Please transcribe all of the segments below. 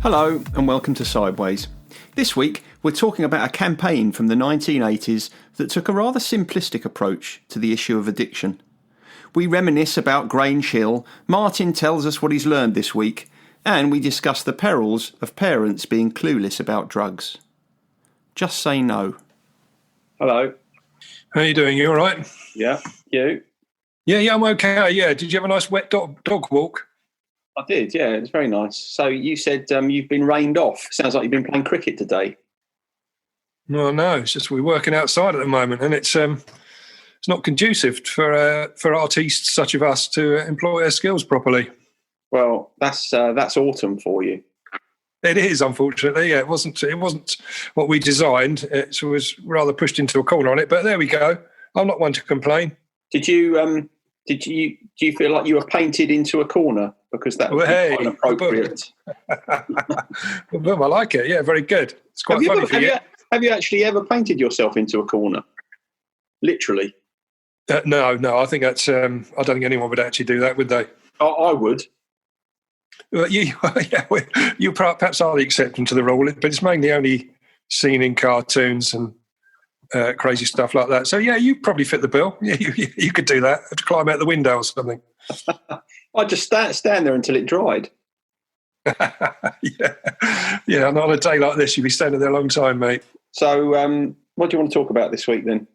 Hello and welcome to Sideways. This week we're talking about a campaign from the 1980s that took a rather simplistic approach to the issue of addiction. We reminisce about Grange Hill, Martin tells us what he's learned this week, and we discuss the perils of parents being clueless about drugs. Just say no. Hello. How are you doing? You all right? Yeah, you? Yeah, I'm okay. Yeah, did you have a nice wet dog walk? I did, yeah, it was very nice. So you said you've been rained off. Sounds like you've been playing cricket today. Well, no, it's just we're working outside at the moment, and it's not conducive for artists such as us to employ our skills properly. Well, that's autumn for you. It is, unfortunately. Yeah, it wasn't what we designed. It was rather pushed into a corner on it, but there we go. I'm not one to complain. Do you feel like you were painted into a corner? Because that would be quite appropriate. Well, I like it. Yeah, very good. It's quite funny for you. Have you actually ever painted yourself into a corner? Literally? No. I think that's. I don't think anyone would actually do that, would they? I would. Well, you perhaps are the exception to the rule, but it's mainly only seen in cartoons and crazy stuff like that. So yeah, you probably fit the bill. Yeah, you could do that. Have to climb out the window or something. I'd just stand there until it dried. Yeah. Not on a day like this, you'd be standing there a long time, mate. So, what do you want to talk about this week then?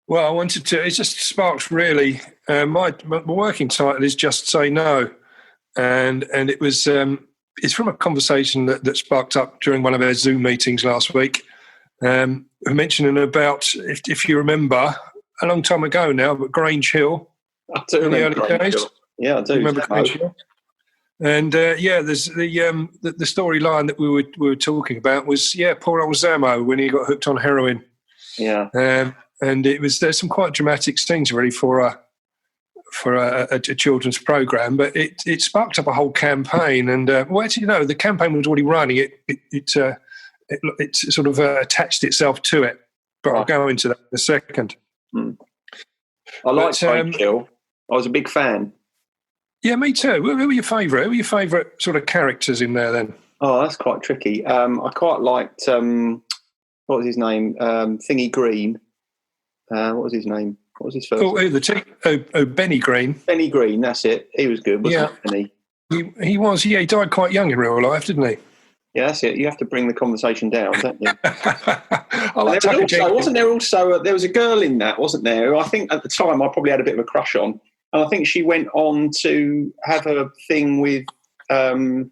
Well, I wanted to. It just sparked really. My working title is "Just Say No," and it was. It's from a conversation that sparked up during one of our Zoom meetings last week. Mentioning about, if you remember, a long time ago now, but Grange Hill. I do remember the early days. Hill. Yeah, I do. Remember Grange Hill? And there's the storyline that we were talking about was poor old Zamo when he got hooked on heroin. Yeah. And there's some quite dramatic scenes really for a children's program, but it sparked up a whole campaign. And the campaign was already running. It sort of attached itself to it, but I'll go into that in a second. I like Grange Hill. I was a big fan. Yeah, me too. Who were your favourite? Who were your favourite sort of characters in there then? Oh, that's quite tricky. I quite liked, what was his name? Thingy Green. What was his name? What was his first name? Benny Green. Benny Green, that's it. He was good, wasn't he? He was, he died quite young in real life, didn't he? Yeah, that's it. You have to bring the conversation down, don't you? There was a girl in that, wasn't there? Who I think at the time I probably had a bit of a crush on. And I think she went on to have a thing with, what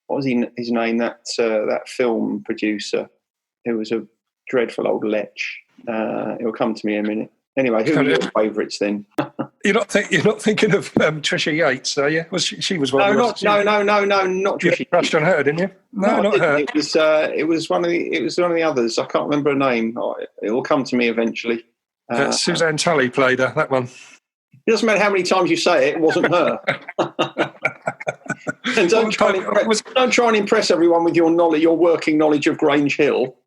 was his name, that film producer who was a dreadful old lech. It'll come to me in a minute. Anyway, who are your favourites then? You're not thinking of Trisha Yates, are you? She was one. No, not Trisha. You crushed on her, didn't you? No, not her. It was one of the others. I can't remember her name. It will come to me eventually. Suzanne Tully played her. That one. It doesn't matter how many times you say it wasn't her. And don't try and impress everyone with your working knowledge of Grange Hill.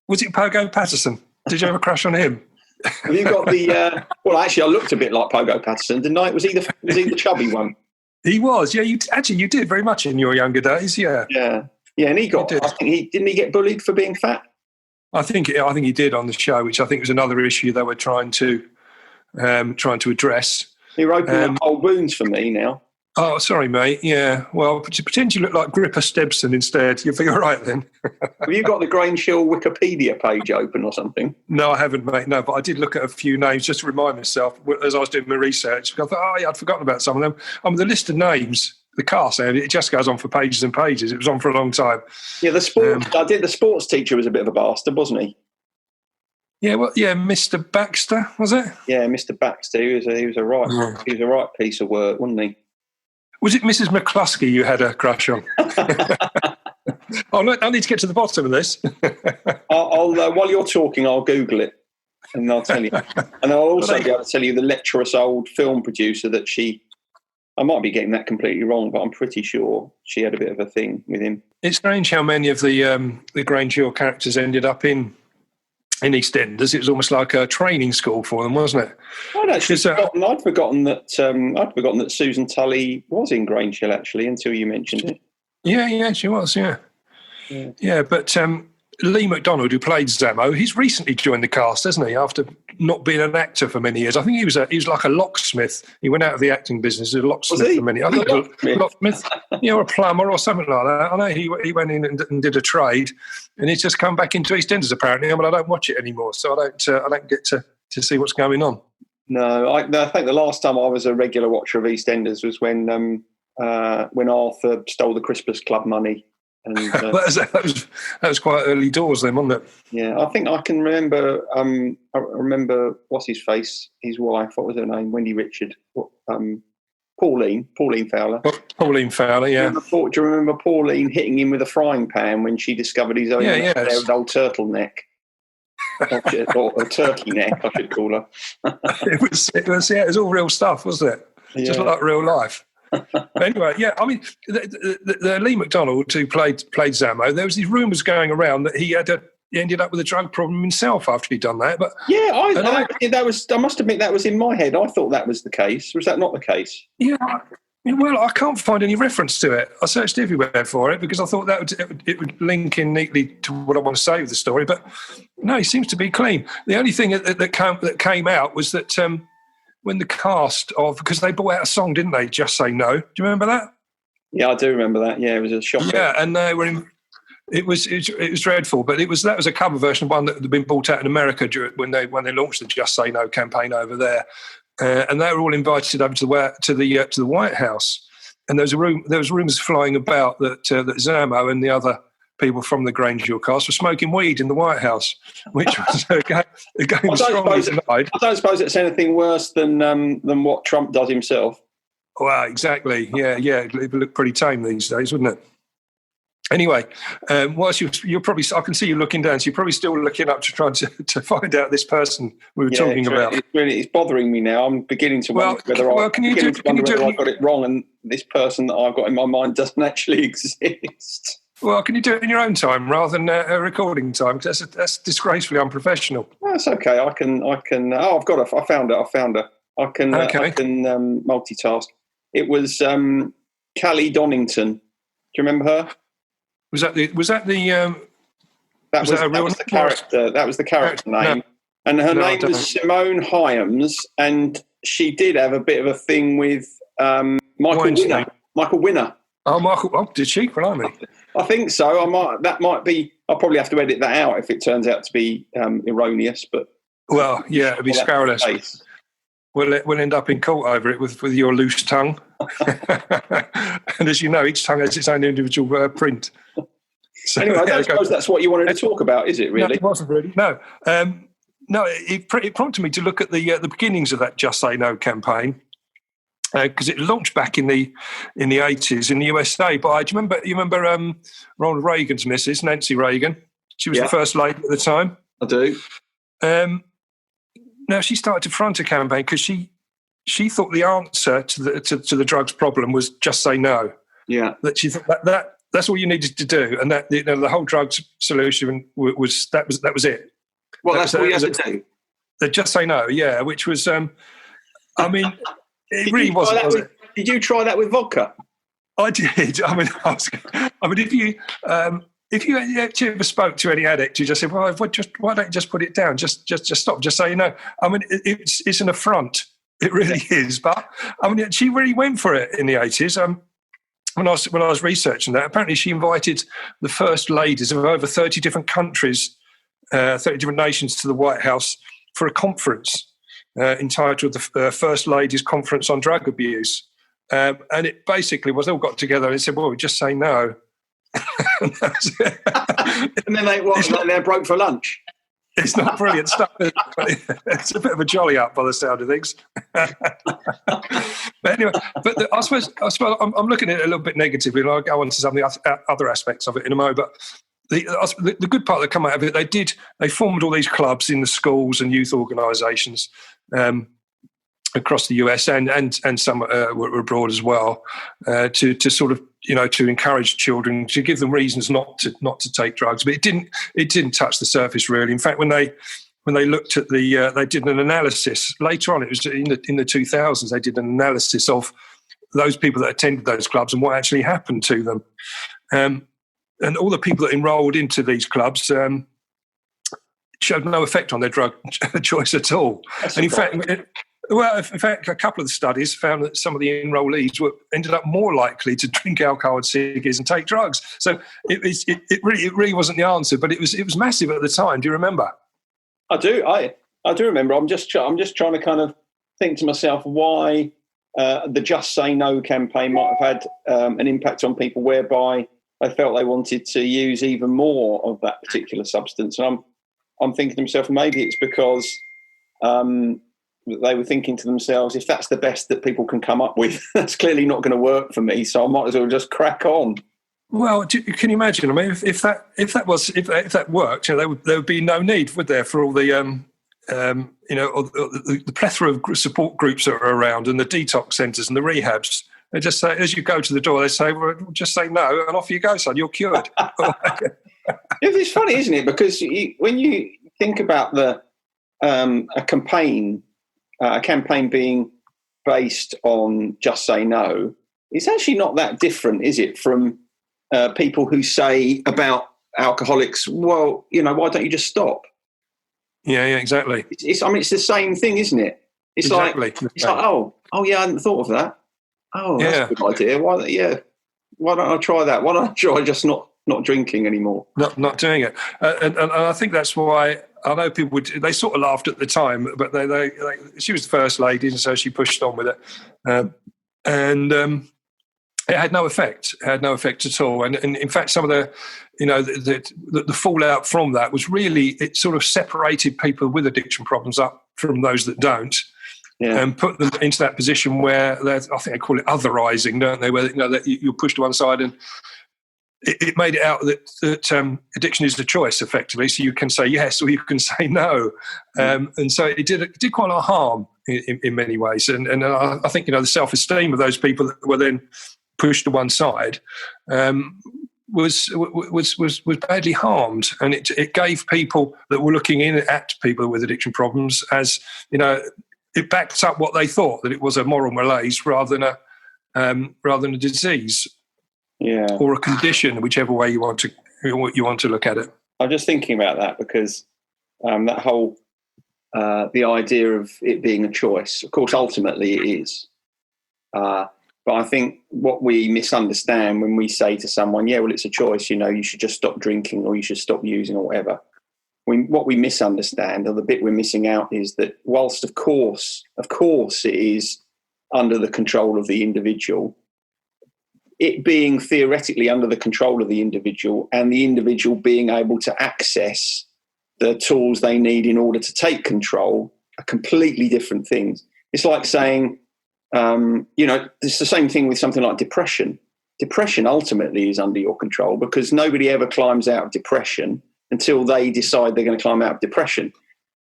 Was it Pogo Patterson? Did you have a crush on him? Have you got the? Well, actually, I looked a bit like Pogo Patterson, didn't I? Was he the chubby one? He was. Yeah, you did very much in your younger days. Yeah. Yeah. And he got. I think didn't he get bullied for being fat? I think he did on the show, which I think was another issue they were trying to address. You're opening up old wounds for me now. Oh, sorry, mate. Yeah. Well, pretend you look like Gripper Stebson instead. You'll be all right then. Have you got the Grange Hill Wikipedia page open or something? No, I haven't, mate. No, but I did look at a few names just to remind myself as I was doing my research. I thought, I'd forgotten about some of them. The list of names, the cast, it just goes on for pages and pages. It was on for a long time. Yeah, the sports teacher was a bit of a bastard, wasn't he? Yeah, Mr. Baxter, was it? Yeah, Mr. Baxter. He was a right piece of work, wasn't he? Was it Mrs. McCluskey you had a crush on? I need to get to the bottom of this. I'll while you're talking, I'll Google it and I'll tell you. And I'll also be able to tell you the lecherous old film producer that I might be getting that completely wrong, but I'm pretty sure she had a bit of a thing with him. It's strange how many of the Grange Hill characters ended up in EastEnders. It was almost like a training school for them, wasn't it? I'd forgotten that Susan Tully was in Grange Hill actually until you mentioned it. Yeah, she was. Yeah, Yeah, but Lee McDonald, who played Zammo, he's recently joined the cast, hasn't he? After not being an actor for many years, I think he was like a locksmith. He went out of the acting business as a locksmith for many. I think he was a locksmith, or a plumber or something like that. I know he went in and did a trade, and he's just come back into EastEnders apparently. But I don't watch it anymore, so I don't get to see what's going on. No, I think the last time I was a regular watcher of EastEnders was when Arthur stole the Christmas Club money. And, that was quite early doors then, wasn't it? Yeah, I think I can remember. I remember what's his face, his wife. What was her name? Wendy Richard. Pauline Fowler. Pauline Fowler. Yeah. Do you remember Pauline hitting him with a frying pan when she discovered his own old turtleneck? Or a turkey neck, I should call her. it was all real stuff, wasn't it? Yeah. Just like real life. Anyway, yeah, I mean, the Lee McDonald who played Zammo, there was these rumours going around that he ended up with a drug problem himself after he'd done that. But yeah, I must admit that was in my head. I thought that was the case. Was that not the case? Yeah. Well, I can't find any reference to it. I searched everywhere for it because I thought it would link in neatly to what I want to say with the story. But no, he seems to be clean. The only thing that came out was that when the cast of, because they brought out a song, didn't they? Just Say No. Do you remember that? Yeah, I do remember that. Yeah, it was a shocker. Yeah, and they were in. It was dreadful, but that was a cover version of one that had been brought out in America when they launched the Just Say No campaign over there. And they were all invited over to the White House, and there was rumours flying about that Zammo and the other people from the Grange Hill cast were smoking weed in the White House, which was again strongly denied. I don't suppose it's anything worse than what Trump does himself. Well, exactly. Yeah, it would look pretty tame these days, wouldn't it? Anyway, whilst you're probably, I can see you looking down, so you're probably still looking up to try to find out this person we were talking about. It's bothering me now. I'm beginning to wonder whether I got it wrong and this person that I've got in my mind doesn't actually exist. Well, can you do it in your own time rather than a recording time? Because that's disgracefully unprofessional. That's okay. I can. Oh, I found her. I can multitask. It was Callie Donington. Do you remember her? That was the character name. No. And her name was Simone Hyams, and she did have a bit of a thing with Michael Winner. Oh, Michael! Oh, did she? Blimey. I think so. I'll probably have to edit that out if it turns out to be erroneous. But it'd be scurrilous. We'll end up in court over it with your loose tongue. And as you know, each tongue has its own individual print. So, anyway, I don't suppose that's what you wanted to talk about, is it, really? No, it wasn't really. No. It prompted me to look at the beginnings of that Just Say No campaign, because it launched back in the 80s in the USA. But do you remember Ronald Reagan's missus, Nancy Reagan? She was the first lady at the time. I do. Now she started to front a campaign because she thought the answer to the drugs problem was just say no. Yeah. That she thought that's all you needed to do, and that the whole drugs solution was it. Well, that's what you had to do. The just say no, yeah. Which was, I mean, it really wasn't. Was it? Did you try that with vodka? I did. I mean, if you ever spoke to any addict, you just said, "Well, why don't you just put it down? Just stop. Just say no." I mean, it's an affront. It really is. But I mean, she really went for it in the 80s. When I was researching that, apparently she invited the first ladies of over 30 different countries, 30 different nations to the White House for a conference entitled the First Ladies Conference on Drug Abuse. And it basically was they all got together and said, "Well, we just say no." And then they broke for lunch. It's not brilliant stuff. It's a bit of a jolly up by the sound of things. But anyway, I suppose I'm looking at it a little bit negatively, and I'll go on to some of the other aspects of it in a moment. But the good part that come out of it, they formed all these clubs in the schools and youth organisations across the US and some were abroad as well, to sort of to encourage children, to give them reasons not to take drugs. But it didn't touch the surface really. In fact, when they looked at they did an analysis later on. It was in the 2000s. They did an analysis of those people that attended those clubs and what actually happened to them. and all the people that enrolled into these clubs showed no effect on their drug choice at all. That's And in fact, a couple of the studies found that some of the enrollees ended up more likely to drink alcohol and ciggies and take drugs. So it really wasn't the answer, but it was massive at the time. Do you remember? I do. I do remember. I'm just trying to kind of think to myself why the Just Say No campaign might have had an impact on people whereby they felt they wanted to use even more of that particular substance. And I'm thinking to myself, maybe it's because they were thinking to themselves, if that's the best that people can come up with, that's clearly not going to work for me, so I might as well just crack on. Well, can you imagine? I mean, if that worked, there would be no need, would there, for all the the plethora of support groups that are around and the detox centres and the rehabs. They just say, as you go to the door, they say, "Well, just say no, and off you go, son. You're cured." It's funny, isn't it? Because when you think about a campaign being based on Just Say No, it's actually not that different, is it, from people who say about alcoholics, well, why don't you just stop? Yeah, exactly. It's the same thing, isn't it? It's exactly. oh yeah, I hadn't thought of that. Oh, that's a good idea. Why don't I try that? Why don't I try just not drinking anymore? Not doing it. And I think that's why I know people they sort of laughed at the time, but they she was the first lady, and so she pushed on with it. And it had no effect. It had no effect at all. And in fact, some of the fallout from that was really, it sort of separated people with addiction problems up from those that don't, and put them into that position where I think they call it otherizing, don't they? Where that you're pushed to one side, and it made it out that addiction is a choice, effectively. So you can say yes or you can say no, and so it did quite a lot of harm in many ways. And I think the self-esteem of those people that were then pushed to one side was badly harmed, and it gave people that were looking in at people with addiction problems as it backed up what they thought, that it was a moral malaise rather than a disease, or a condition, whichever way you want to look at it. I'm just thinking about that because that whole the idea of it being a choice, of course, ultimately it is. But I think what we misunderstand when we say to someone, yeah, well, it's a choice, you should just stop drinking or you should stop using or whatever. What we misunderstand, or the bit we're missing out, is that whilst, of course, it is under the control of the individual, it being theoretically under the control of the individual and the individual being able to access the tools they need in order to take control are completely different things. It's like saying, it's the same thing with something like depression. Depression ultimately is under your control because nobody ever climbs out of depression until they decide they're going to climb out of depression.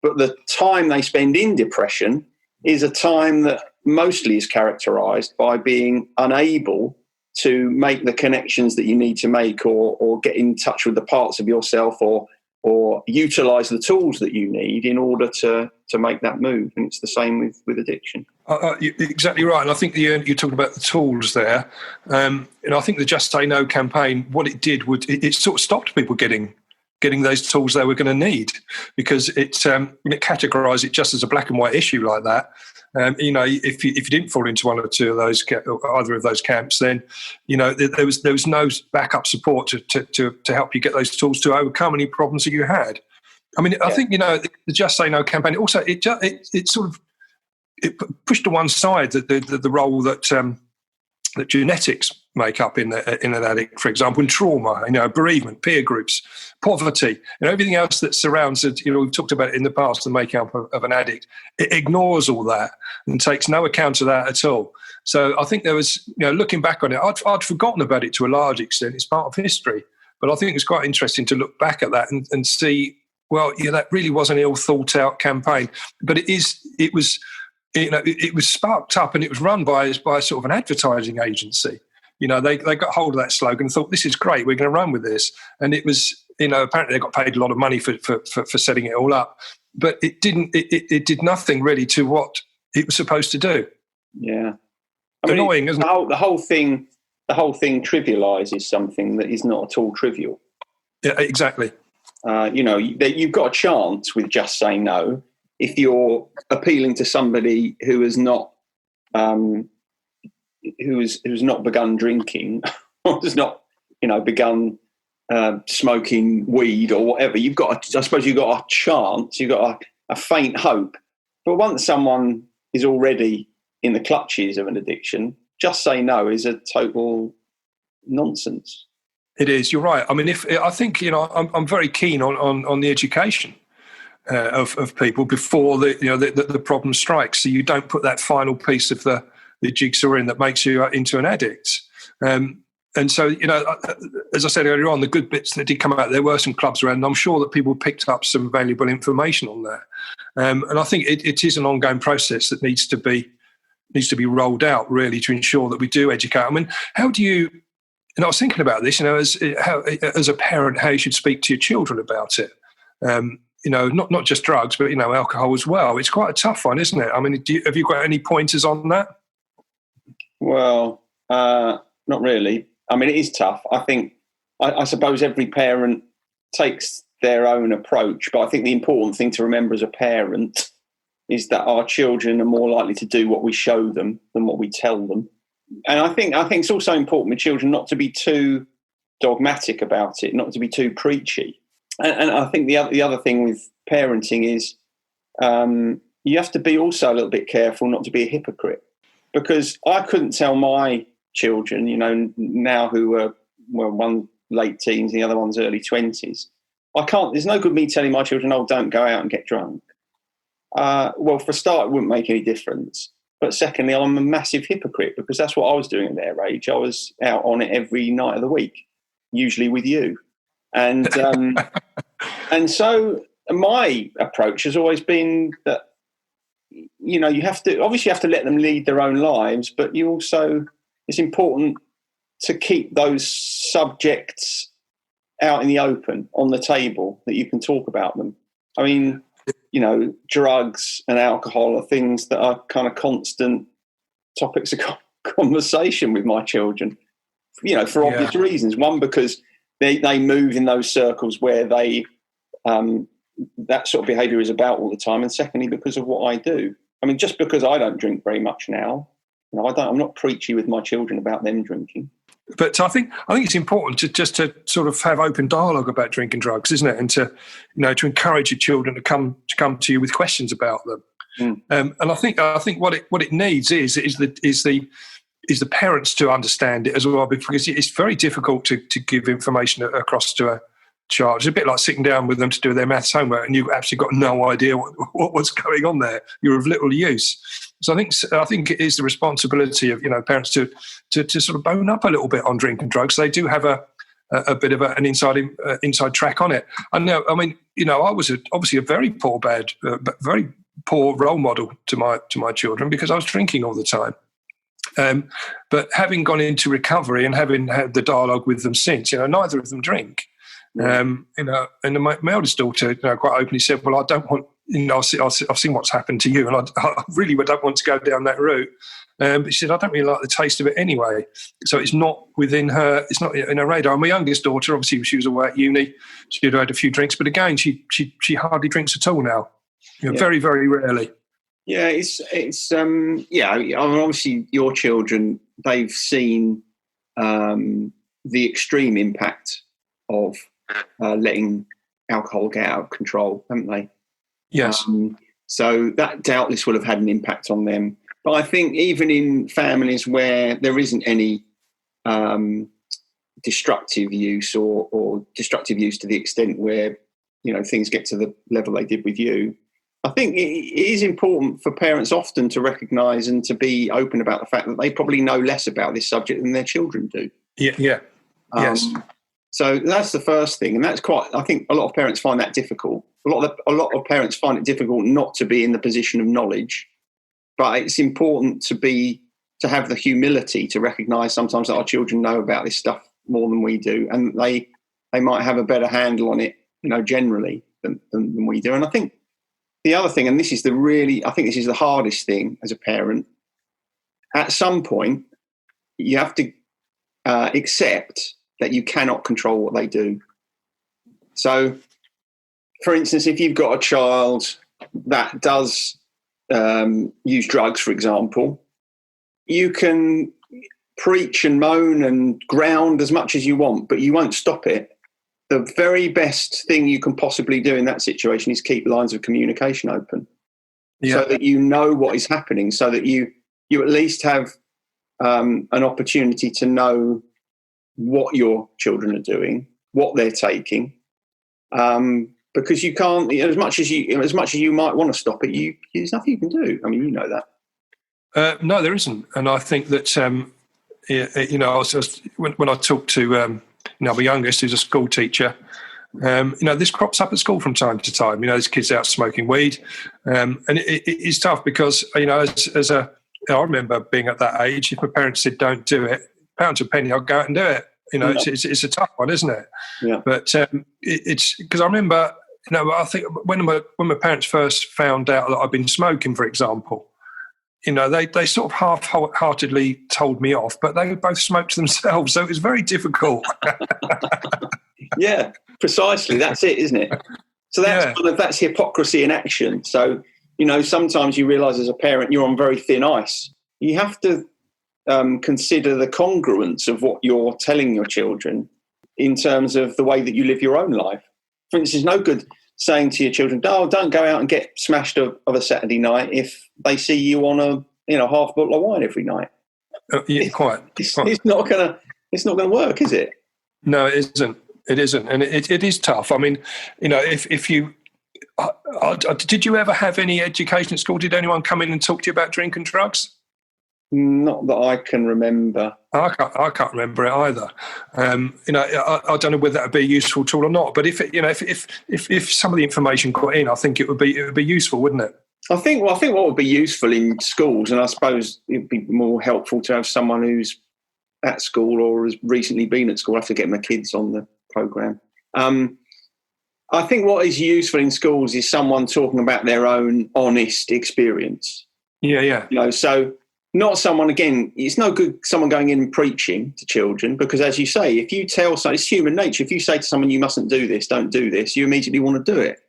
But the time they spend in depression is a time that mostly is characterized by being unable to make the connections that you need to make or get in touch with the parts of yourself or utilize the tools that you need in order to make that move. And it's the same with addiction. You're exactly right. And I think you're talking about the tools there. And I think the Just Say No campaign, what it did was it sort of stopped people getting those tools they were going to need, because it categorised it just as a black and white issue like that. If you didn't fall into one or two of those, either of those camps, then there was no backup support to help you get those tools to overcome any problems that you had. I mean, I think the Just Say No campaign also it pushed to one side the role that genetics make up in an addict, for example, in trauma, bereavement, peer groups, poverty, and everything else that surrounds it. We've talked about it in the past, the makeup of an addict. It ignores all that and takes no account of that at all. So I think there was, looking back on it, I'd forgotten about it to a large extent. It's part of history, but I think it's quite interesting to look back at that and see, well, that really was an ill thought out campaign, but it was sparked up and it was run by sort of an advertising agency. They got hold of that slogan and thought, this is great, we're going to run with this. And it was, apparently they got paid a lot of money for setting it all up, but it did nothing really to what it was supposed to do. Yeah. Annoying, isn't it? The whole thing, the whole thing trivialises something that is not at all trivial. Yeah, exactly. You've got a chance with just say no if you're appealing to somebody who has not who's not begun drinking or has not begun smoking weed or whatever. I suppose you've got a chance, you've got a faint hope. But once someone is already in the clutches of an addiction, just say no is a total nonsense. It is. You're right. I mean, I'm very keen on the education of people before the problem strikes, so you don't put that final piece of the jigsaw in that makes you into an addict. And so, as I said earlier on, the good bits that did come out, there were some clubs around, and I'm sure that people picked up some valuable information on that. And I think it is an ongoing process that needs to be rolled out, really, to ensure that we do educate. I mean, how do you? And I was thinking about this, as a parent, how you should speak to your children about it. Not just drugs, but alcohol as well. It's quite a tough one, isn't it? I mean, have you got any pointers on that? Well, not really. I mean, it is tough. I think, I suppose every parent takes their own approach, but I think the important thing to remember as a parent is that our children are more likely to do what we show them than what we tell them. And I think it's also important with children not to be too dogmatic about it, not to be too preachy. And I think the other thing with parenting is you have to be also a little bit careful not to be a hypocrite. Because I couldn't tell my children, now who are, one late teens, the other one's early 20s. There's no good me telling my children, don't go out and get drunk. Well, for a start, it wouldn't make any difference. But secondly, I'm a massive hypocrite because that's what I was doing at their age. I was out on it every night of the week, usually with you. And and so my approach has always been that, you have to let them lead their own lives, but it's important to keep those subjects out in the open on the table that you can talk about them. I mean, drugs and alcohol are things that are kind of constant topics of conversation with my children, for obvious reasons. One, because they move in those circles where they that sort of behaviour is about all the time, and secondly, because of what I do. I mean, just because I don't drink very much now, I'm not preachy with my children about them drinking. But I think it's important to sort of have open dialogue about drinking drugs, isn't it? And to encourage your children to come to you with questions about them. And I think what it needs is the parents to understand it as well, because it's very difficult to give information across to a child. It's a bit like sitting down with them to do their maths homework, and you've absolutely got no idea what's going on there. You're of little use. So I think it is the responsibility of parents to sort of bone up a little bit on drinking drugs. They do have a bit of an inside track on it. I know. I mean, I was obviously a very very poor role model to my children because I was drinking all the time. But having gone into recovery and having had the dialogue with them since, neither of them drink. And my eldest daughter, quite openly said, "Well, I don't want. I've seen what's happened to you, and I really don't want to go down that route." But she said, "I don't really like the taste of it anyway." So it's not within her. It's not in her radar. And my youngest daughter, obviously, she was away at uni. She had a few drinks, but again, she hardly drinks at all now. Very, very rarely. Yeah, it's I mean, obviously, your children, they've seen the extreme impact of letting alcohol get out of control, haven't they? Yes. So that doubtless will have had an impact on them. But I think even in families where there isn't any destructive use or destructive use to the extent where, things get to the level they did with you, I think it is important for parents often to recognise and to be open about the fact that they probably know less about this subject than their children do. Yeah. Yes. So that's the first thing, and I think a lot of parents find that difficult. A lot of parents find it difficult not to be in the position of knowledge, but it's important to have the humility to recognise sometimes that our children know about this stuff more than we do, and they might have a better handle on it, generally than we do. And I think the other thing, and this is the hardest thing as a parent, at some point you have to accept that you cannot control what they do. So, for instance, if you've got a child that does use drugs, for example, you can preach and moan and ground as much as you want, but you won't stop it. The very best thing you can possibly do in that situation is keep lines of communication open, so that you know what is happening, so that you at least have an opportunity to know what your children are doing, what they're taking, because you can't, as much as you might want to stop it, there's nothing you can do. I mean, you know that. No, there isn't, and I think that when I talk to my youngest, who's a school teacher, this crops up at school from time to time. There's kids out smoking weed, and it's tough because I remember being at that age. If my parents said don't do it, pound to a penny, I'll go out and do it. It's a tough one, isn't it? Yeah. But it's because I remember, I think when my parents first found out that I'd been smoking, for example, they sort of half-heartedly told me off, but they both smoked themselves, so it was very difficult. Yeah, precisely. That's it, isn't it? So that's hypocrisy in action. So, sometimes you realise as a parent you're on very thin ice. You have to consider the congruence of what you're telling your children in terms of the way that you live your own life. For instance, no good saying to your children, "Oh, don't go out and get smashed of a Saturday night," if they see you on a half bottle of wine every night. It's not gonna work, is it? No, it isn't. It isn't, and it is tough. I mean, if you did you ever have any education at school? Did anyone come in and talk to you about drink and drugs? Not that I can remember. I can't remember it either. I don't know whether that would be a useful tool or not. But if some of the information got in, I think it would be useful, wouldn't it? I think what would be useful in schools, and I suppose it'd be more helpful to have someone who's at school or has recently been at school. I have to get my kids on the programme. I think what is useful in schools is someone talking about their own honest experience. Yeah. So not someone, again, it's no good someone going in and preaching to children, because as you say, if you tell someone, it's human nature, if you say to someone you mustn't do this, don't do this, you immediately want to do it.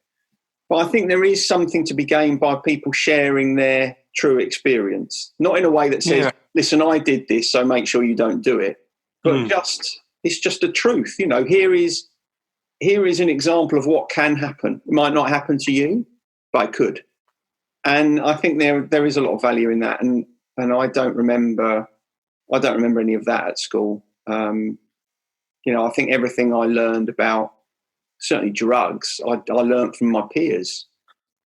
But I think there is something to be gained by people sharing their true experience, not in a way that says, listen, I did this, so make sure you don't do it. But it's just a truth. Here is an example of what can happen. It might not happen to you, but it could. And I think there is a lot of value in that. And I don't remember any of that at school. I think everything I learned about, certainly drugs, I learned from my peers.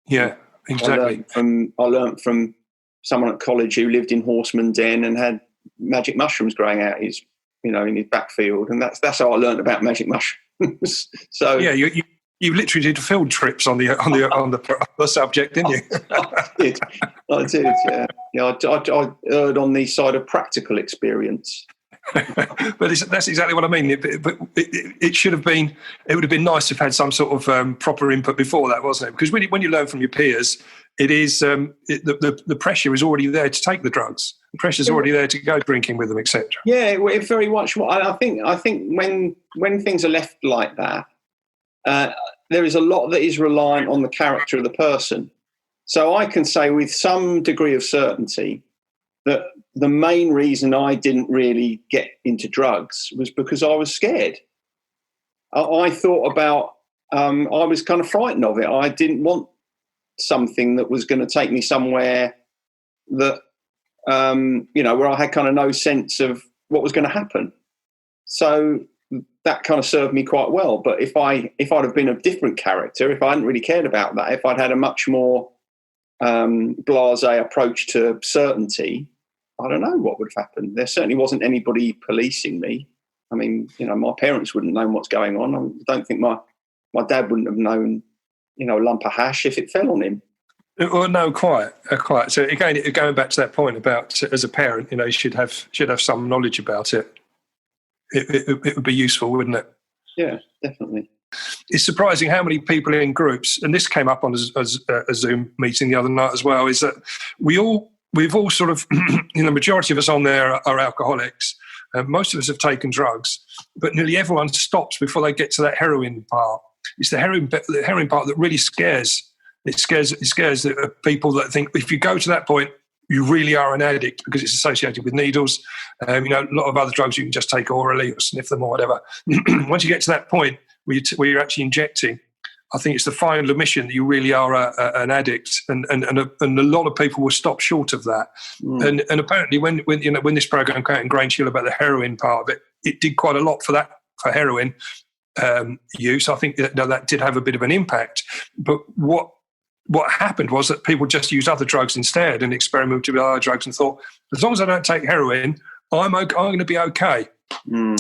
Yeah, exactly. I learned from someone at college who lived in Horseman Den and had magic mushrooms growing out his, in his backfield, and that's how I learned about magic mushrooms. So yeah, you literally did field trips on the subject, didn't you? I did. Yeah. I erred on the side of practical experience. But that's exactly what I mean. It should have been. It would have been nice to have had some sort of proper input before that, wasn't it? Because when you learn from your peers, it is the pressure is already there to take the drugs. The pressure is already there to go drinking with them, etc. Yeah, it very much. I think when things are left like that, there is a lot that is reliant on the character of the person. So I can say with some degree of certainty that the main reason I didn't really get into drugs was because I was scared. I thought about, I was kind of frightened of it. I didn't want something that was going to take me somewhere that, where I had kind of no sense of what was going to happen. So that kind of served me quite well. But if I'd have been a different character, if I hadn't really cared about that, if I'd had a much more blasé approach to certainty, I don't know what would have happened. There certainly wasn't anybody policing me. I mean, my parents wouldn't have known what's going on. I don't think my dad wouldn't have known, a lump of hash if it fell on him. Well, no, quite. So again, going back to that point about as a parent, you should have some knowledge about it. It would be useful, wouldn't it? Yeah, definitely. It's surprising how many people in groups, and this came up on a Zoom meeting the other night as well, is that we've all sort of, the majority of us on there are alcoholics, Most of us have taken drugs, but nearly everyone stops before they get to that heroin part. It's the heroin part that really scares. It scares the people that think if you go to that point, you really are an addict because it's associated with needles. A lot of other drugs you can just take orally or sniff them or whatever. Once you get to that point where you're actually injecting, I think it's the final admission that you really are an addict, and a lot of people will stop short of that. And apparently, when this program came out in Grange Hill about the heroin part of it, it did quite a lot for heroin use. I think that did have a bit of an impact. But what happened was that people just used other drugs instead and experimented with other drugs and thought, as long as I don't take heroin, I'm going to be okay.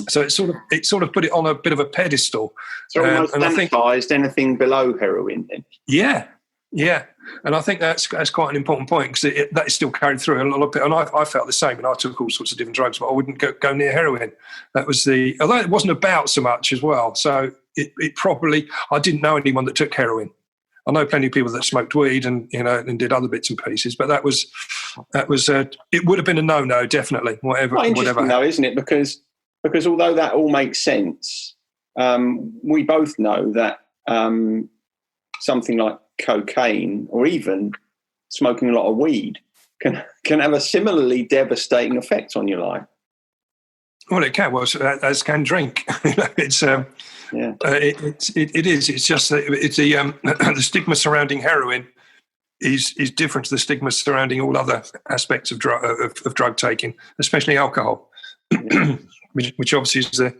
So it sort of put it on a bit of a pedestal. So almost sanitized anything below heroin then? Yeah. And I think that's quite an important point because that is still carried through a lot of people. And I felt the same, and I took all sorts of different drugs, but I wouldn't go near heroin. That was although it wasn't about so much as well. So it probably, I didn't know anyone that took heroin. I know plenty of people that smoked weed and did other bits and pieces, but that was it would have been a no, definitely. Whatever. Interesting though, isn't it? Because although that all makes sense, we both know that something like cocaine or even smoking a lot of weed can have a similarly devastating effect on your life. Well, it can. Well, as can drink. It's it is. It's just that it's the stigma surrounding heroin is different to the stigma surrounding all other aspects of drug taking, especially alcohol, which obviously is the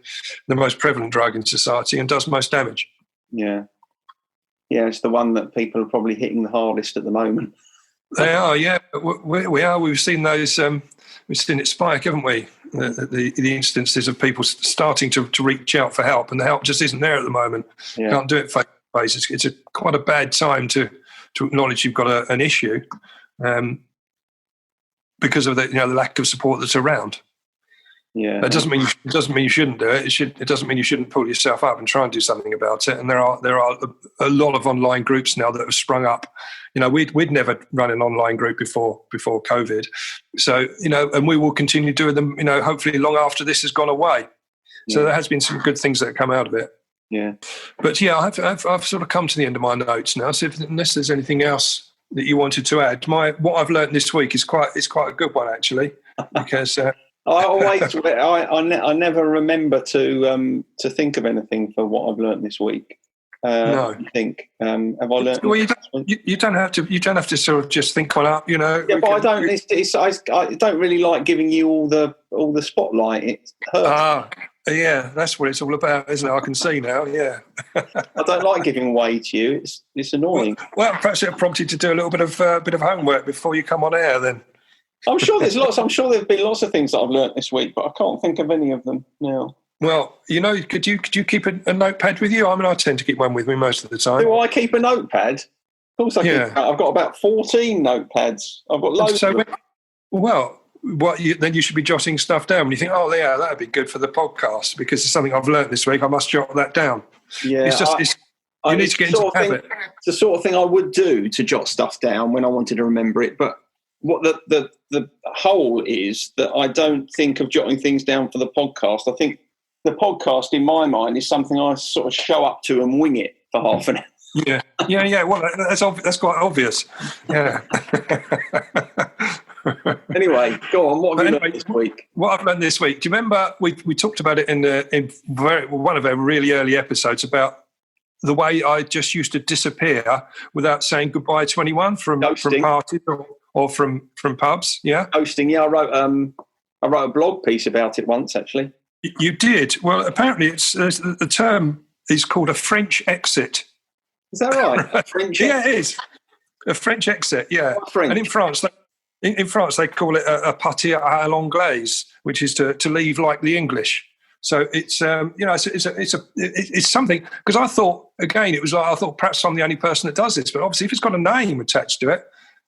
most prevalent drug in society and does most damage. Yeah, it's the one that people are probably hitting the hardest at the moment. They are, yeah. We are. We've seen those. We've seen it spike, haven't we? The instances of people starting to reach out for help, and the help just isn't there at the moment. Yeah. Can't do it face to face. It's quite a bad time to acknowledge you've got an issue because of the lack of support that's around. Yeah, it doesn't mean you shouldn't do it. It doesn't mean you shouldn't pull yourself up and try and do something about it. And there are a lot of online groups now that have sprung up. We'd never run an online group before COVID, so and we will continue doing them. Hopefully long after this has gone away. So there has been some good things that have come out of it. Yeah, but I've sort of come to the end of my notes now. So unless there's anything else that you wanted to add, what I've learned this week is quite a good one actually, because. I never remember to think of anything for what I've learnt this week. No, I think have I learnt? Well, you don't have to sort of just think one up. Yeah, but I don't. I don't really like giving you all the spotlight. It hurts. Yeah, that's what it's all about, isn't it? I can see now. Yeah, I don't like giving way to you. It's annoying. Well, perhaps it prompted you to do a little bit of homework before you come on air. Then. I'm sure there's lots. I'm sure there've been lots of things that I've learnt this week, but I can't think of any of them now. Well, could you keep a notepad with you? I mean, I tend to keep one with me most of the time. Do I keep a notepad? Of course I keep. I've got about 14 notepads. I've got loads. Then you should be jotting stuff down when you think, oh, yeah, that'd be good for the podcast because it's something I've learnt this week. I must jot that down. Yeah, you need to get into the habit. It's the sort of thing I would do to jot stuff down when I wanted to remember it, but. What the whole is that I don't think of jotting things down for the podcast. I think the podcast, in my mind, is something I sort of show up to and wing it for half an hour. Yeah. Well, that's quite obvious. Yeah. Anyway, go on. What have you learned this week? What I've learned this week. Do you remember we talked about it in one of our really early episodes about the way I just used to disappear without saying goodbye to anyone from parties or from pubs, yeah? Hosting, yeah. I wrote a blog piece about it once, actually. You did? Well, apparently the term is called a French exit. Is that right? French exit? Yeah, it is. A French exit, yeah. French? And in France, they call it a partir à l'anglaise, which is to leave like the English. So it's it's something, because I thought, again, it was like, I thought perhaps I'm the only person that does this, but obviously if it's got a name attached to it,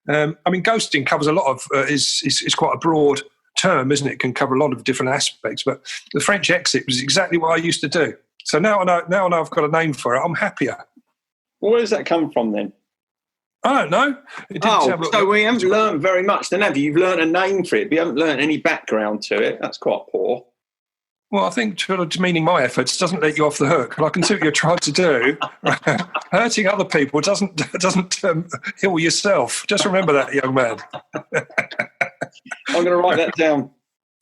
ghosting covers a lot of, is quite a broad term, isn't it? It can cover a lot of different aspects, but the French exit was exactly what I used to do. So now I know I've got a name for it. I'm happier. Well, where does that come from then? I don't know. So we haven't learned very much then, have you? You've learned a name for it, but you haven't learned any background to it. That's quite poor. Well, I think demeaning my efforts doesn't let you off the hook. And I can see what you're trying to do. Hurting other people doesn't heal yourself. Just remember that, young man. I'm going to write that down.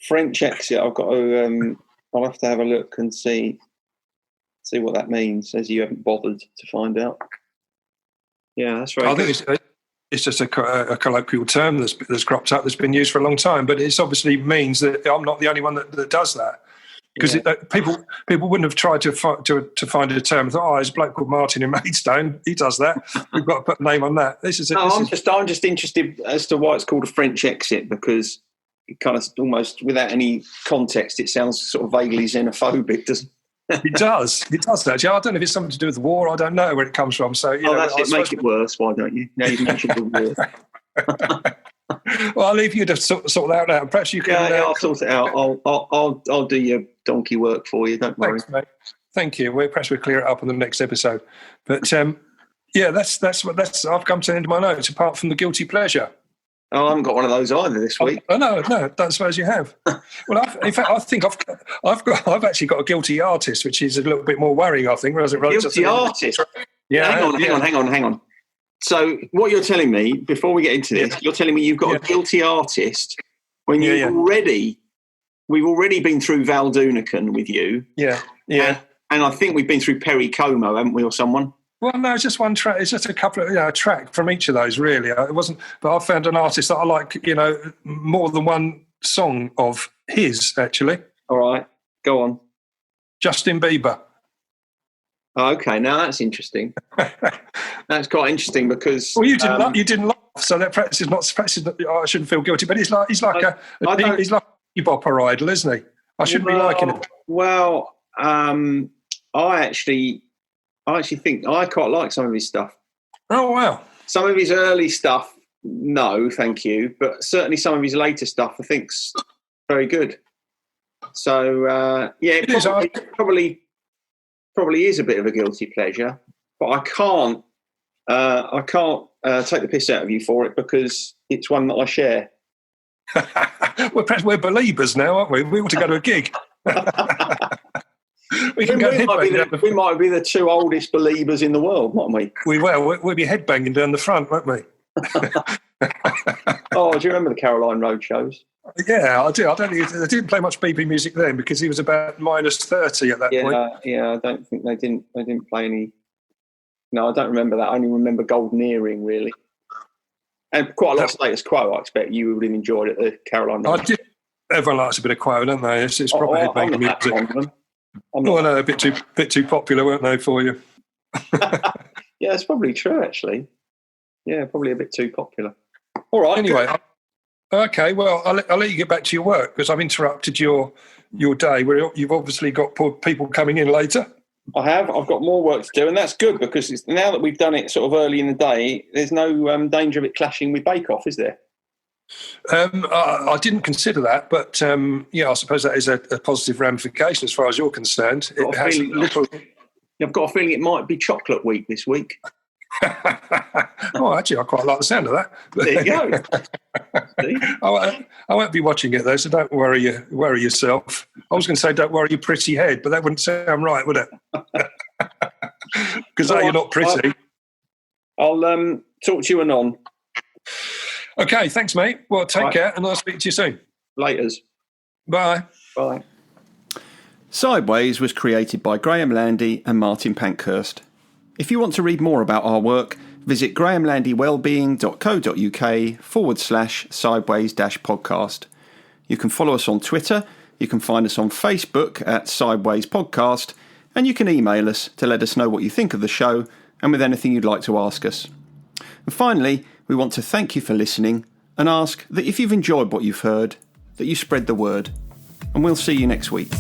French exit. I've got to. I'll have to have a look and see what that means. As you haven't bothered to find out. Yeah, that's right. I think it's just a colloquial term that's cropped up that's been used for a long time, but it obviously means that I'm not the only one that does that. Because people wouldn't have tried to find a term. Thought, there's a bloke called Martin in Maidstone. He does that. We've got to put a name on that. I'm just interested as to why it's called a French exit, because it kind of almost without any context, it sounds sort of vaguely xenophobic, doesn't it? It does actually. I don't know if it's something to do with the war. I don't know where it comes from. So that's it. Make it worse. Why don't you? Now you've mentioned the war. Well, I'll leave you to sort that out. Perhaps you can. Yeah, I'll sort it out. I'll do your donkey work for you. Don't worry. Thanks, mate. Thank you. Perhaps we'll clear it up on the next episode. But that's. I've come to the end of my notes. Apart from the guilty pleasure. Oh, I haven't got one of those either this week. Oh, no, don't suppose you have. Well, in fact, I think I've actually got a guilty artist, which is a little bit more worrying. I think. Guilty artist. Yeah. Hang on. So what you're telling me before we get into this, you're telling me you've got a guilty artist when we've already been through Val Dunican with you. Yeah. And I think we've been through Perry Como, haven't we, or someone? Well, no, it's just one track. It's just a couple of a track from each of those, really. It wasn't, but I found an artist that I like. More than one song of his, actually. All right, go on. Justin Bieber. Oh, okay, now that's interesting. That's quite interesting because you didn't laugh, so that perhaps is not. I shouldn't feel guilty, but he's like a bopper idol, isn't he? I shouldn't be liking him. Well, I actually think I quite like some of his stuff. Oh, wow. Some of his early stuff, no, thank you. But certainly some of his later stuff, I think's very good. So, it probably is a bit of a guilty pleasure. But I can't take the piss out of you for it because it's one that I share. We're believers now, aren't we? We ought to go to a gig. We might be the two oldest believers in the world, mightn't we? We will. We'll be headbanging down the front, won't we? Oh, do you remember the Caroline Road shows? Yeah, I do. They didn't play much BB music then because he was about -30 at that point. Yeah, I don't think they didn't play any. No, I don't remember that. I only remember Golden Earring, really. And quite a lot of Status Quo, I expect you would have enjoyed it, the Caroline Road. I did. Everyone likes a bit of Quo, don't they? It's proper headbanging music. A bit too popular, weren't they, for you? Yeah, it's probably true, actually. Yeah, probably a bit too popular. All right. Anyway, okay. Well, I'll let you get back to your work because I've interrupted your day. Where you've obviously got people coming in later. I have. I've got more work to do, and that's good because now that we've done it sort of early in the day, there's no danger of it clashing with Bake Off, is there? I didn't consider that, but I suppose that is a positive ramification as far as you're concerned. I've got a feeling it might be Chocolate Week this week. Oh, actually, I quite like the sound of that. There you go. I won't be watching it though, so don't worry yourself. I was going to say, don't worry your pretty head, but that wouldn't sound right, would it? Because you're not pretty. I'll talk to you anon. Okay, thanks, mate. Well, take care, and I'll speak to you soon. Laters. Bye. Bye. Sideways was created by Graham Landy and Martin Pankhurst. If you want to read more about our work, visit grahamlandywellbeing.co.uk/sideways-podcast. You can follow us on Twitter, you can find us on Facebook at Sideways Podcast, and you can email us to let us know what you think of the show and with anything you'd like to ask us. And finally, we want to thank you for listening and ask that if you've enjoyed what you've heard, that you spread the word. And we'll see you next week.